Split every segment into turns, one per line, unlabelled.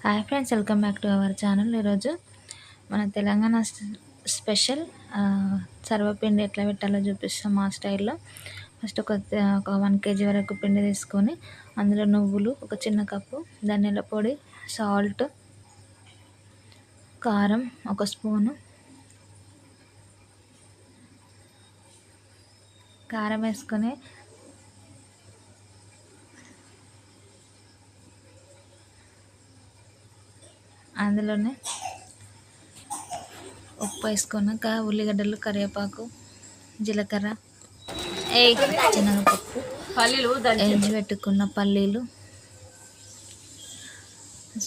Hi friends, welcome back to our channel. ఈరోజు మన Telangana special సర్వపిండి ఎట్లా పెట్టాలో చూపిస్తాం మా స్టైల్లో. ఫస్ట్ ఒక 1 kg వరకు పిండి తీసుకొని అందులో నువ్వులు, ఒక చిన్న కప్పు ధనియాల పొడి, సాల్ట్, కారం 1 స్పూను, కారం వేసుకొని అందులోనే ఉప్పు వేసుకున్నాక ఉల్లిగడ్డలు, కరివేపాకు, జీలకర్ర, శనగపప్పు, వేయించి పెట్టుకున్న పల్లీలు,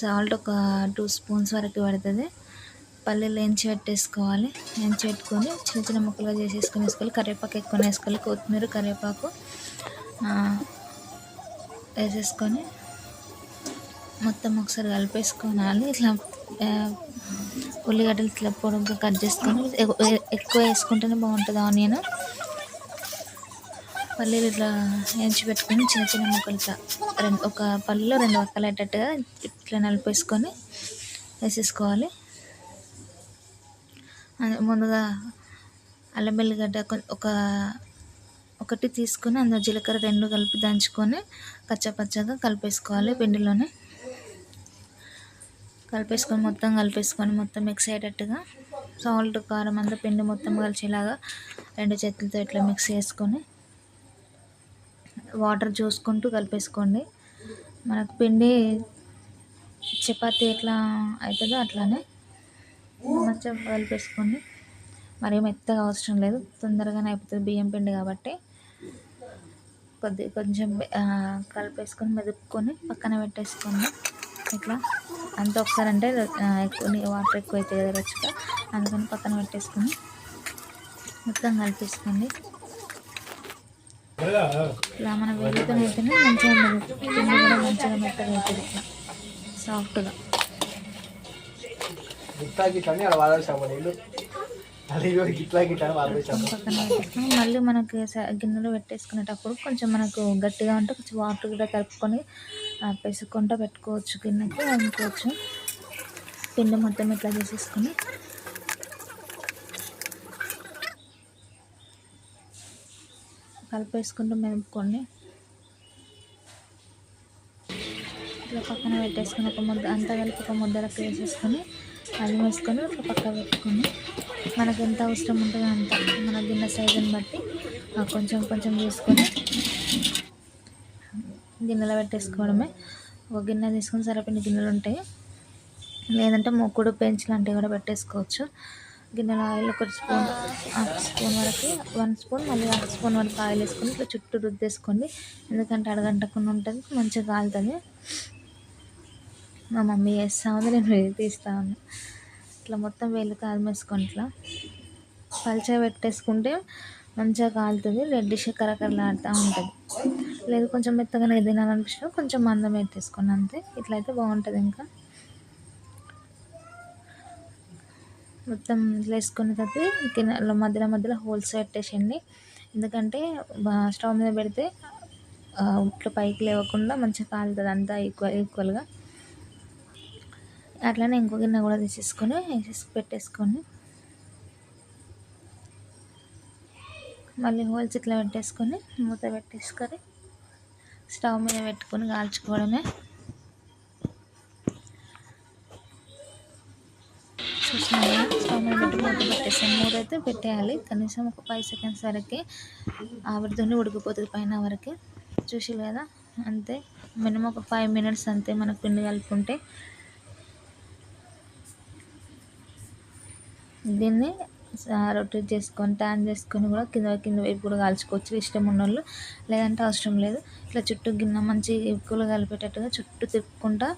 సాల్ట్ ఒక 2 స్పూన్స్ వరకు పడుతుంది. పల్లీలు వేయించి పెట్టేసుకోవాలి. వేయించి పెట్టుకొని చిన్న చిన్న ముక్కలుగా వేసుకోవాలి. కరివేపాకు ఎక్కువ వేసుకోవాలి. కొత్తిమీర, కరివేపాకు వేసేసుకొని మొత్తం ఒకసారి కలిపేసుకోవాలి. ఇట్లా ఉల్లిగడ్డలు ఇట్లా పొడుగ్గా కట్ చేసుకొని ఎక్కువ వేసుకుంటేనే బాగుంటుంది. ఆనియన్, పల్లీలు ఇట్లా వేయించి పెట్టుకొని చిన్న చిన్న ముక్కలు ఇట్లా ఒక పల్లీలో 2 వక్కలు అయ్యేటట్టుగా ఇట్లా నలిపేసుకొని వేసేసుకోవాలి. ముందుగా అల్లం వెల్లిగడ్డ ఒకటి తీసుకొని అందులో జీలకర్ర 2 కలిపి దంచుకొని కచ్చాపచ్చాగా కలిపేసుకోవాలి. పిండిలోనే మొత్తం కలిపేసుకొని మొత్తం మిక్స్ అయ్యేటట్టుగా సాల్ట్, కారం అంతా పిండి మొత్తం కలిసేలాగా 2 చేతులతో ఇట్లా మిక్స్ చేసుకొని వాటర్ చూసుకుంటూ కలిపేసుకోండి. మనకు పిండి చపాతీ ఎట్లా అవుతుందో అట్లానే మంచిగా కలిపేసుకోండి. మరీ మెత్తగా అవసరం లేదు, తొందరగానే అయిపోతుంది బియ్యం పిండి కాబట్టి. కొంచెం కలిపేసుకొని మెదుపుకొని పక్కన పెట్టేసుకోండి. ఇట్లా అంతా ఒకసారి అంటే వాటర్ ఎక్కువ అవుతాయి కదా రుచిగా, అందుకని పక్కన పెట్టేసుకొని మొత్తం కలిపేసుకోండి. ఇలా మన వేడితో అయితేనే మంచిగా పిండి కూడా మంచిగా మెత్తగా అవుతుంది, సాఫ్ట్గా. పక్కన పెట్టేసుకొని మళ్ళీ మనకి గిన్నెలో పెట్టేసుకునేటప్పుడు కొంచెం మనకు గట్టిగా ఉంటే కొంచెం వాటర్ కూడా కలుపుకొని పెసుకుంటూ పెట్టుకోవచ్చు, గిన్నెకి వండుకోవచ్చు. పిండి మొత్తం ఇట్లా చేసేసుకొని కలిపేసుకుంటూ మెదుపుకొని ఇట్లా పక్కన పెట్టేసుకొని ఒక ముద్ద అంతా కలిపి ఒక ముద్దలకు వేసేసుకొని అది వేసుకొని ఇట్లా పక్క పెట్టుకొని మనకు ఎంత అవసరం ఉంటుందో అంత మన గిన్నె సైజుని బట్టి కొంచెం కొంచెం తీసుకొని గిన్నెలో పెట్టేసుకోవడమే. ఒక గిన్నె తీసుకొని సరిపడిన గిన్నెలు ఉంటాయి, లేదంటే మొక్కుడు పెంచు లాంటివి కూడా పెట్టేసుకోవచ్చు. గిన్నెలో ఆయిల్ 1 స్పూన్, 1/2 స్పూన్ వరకు 1 స్పూన్ మళ్ళీ 1/2 స్పూన్ వరకు ఆయిల్ వేసుకొని ఇట్లా చుట్టూ రుద్దేసుకోండి. ఎందుకంటే అడగంటకుండా ఉంటుంది, మంచిగా కాలుతుంది. మా మమ్మీ వేస్తూ ఉంది, నేను తీస్తూ ఉన్నా. ఇట్లా మొత్తం వేలు కాల్మేసుకొని ఇట్లా పల్చగా పెట్టేసుకుంటే మంచిగా కాలుతుంది, రెడ్డిష్ కరకరలాడుతూ ఉంటుంది. లేదు కొంచెం మెత్తగానే తినాలనిపించిన కొంచెం మందం పెట్టేసుకోండి అంతే. ఇట్లయితే బాగుంటుంది. ఇంకా మొత్తం ఇట్లా వేసుకున్న తర్వాత గిన్నెలో మధ్యలో హోల్స్ పెట్టేసేయండి. ఎందుకంటే స్టవ్ మీద పెడితే ఇట్లా పైకి లేవకుండా మంచిగా కాలుతుంది అంతా ఈక్వల్గా. అట్లనే ఇంకో గిన్నె కూడా తీసేసుకొని పెట్టేసుకొని మళ్ళీ హోల్స్ ఇట్లా పెట్టేసుకొని మూత పెట్టేసుకొని స్టవ్ మీద పెట్టుకొని కాల్చుకోవడమే. స్టవ్ మీద పెట్టి మూత పెట్టేస్తాను. మూత అయితే పెట్టేయాలి కనీసం ఒక 5 సెకండ్స్ వరకు, ఆవిరితోనే ఉడికిపోతుంది పైన వరకు. చూసి కదా అంతే, మినిమం ఒక 5 మినిట్స్ అంతే. మనకు పిండి కలుపుకుంటే దీన్ని రొటేట్ చేసుకొని టర్న్ చేసుకొని కూడా కింద వైపు కూడా కాల్చుకోవచ్చు ఇష్టం ఉన్నోళ్ళు, లేదంటే అవసరం లేదు. ఇట్లా చుట్టూ గిన్నె మంచి ఎక్కువగా కలిపేటట్టుగా చుట్టూ తిప్పుకుంటా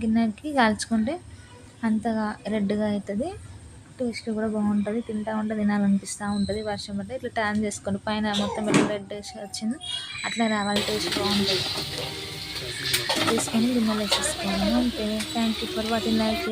గిన్నెకి కాల్చుకుంటే అంతగా రెడ్గా అవుతుంది. టేస్ట్ కూడా బాగుంటుంది, తింటూ ఉంటే తినాలనిపిస్తూ ఉంటుంది. వర్షం పడితే ఇట్లా టర్న్ చేసుకోండి, పైన మొత్తం ఇట్లా రెడ్ వచ్చింది అట్లా రావాలి, టేస్ట్ బాగుంటుంది. తీసుకొని గిన్నెలు వేసేసుకోవాలి అంతే. Thank you for watching. Like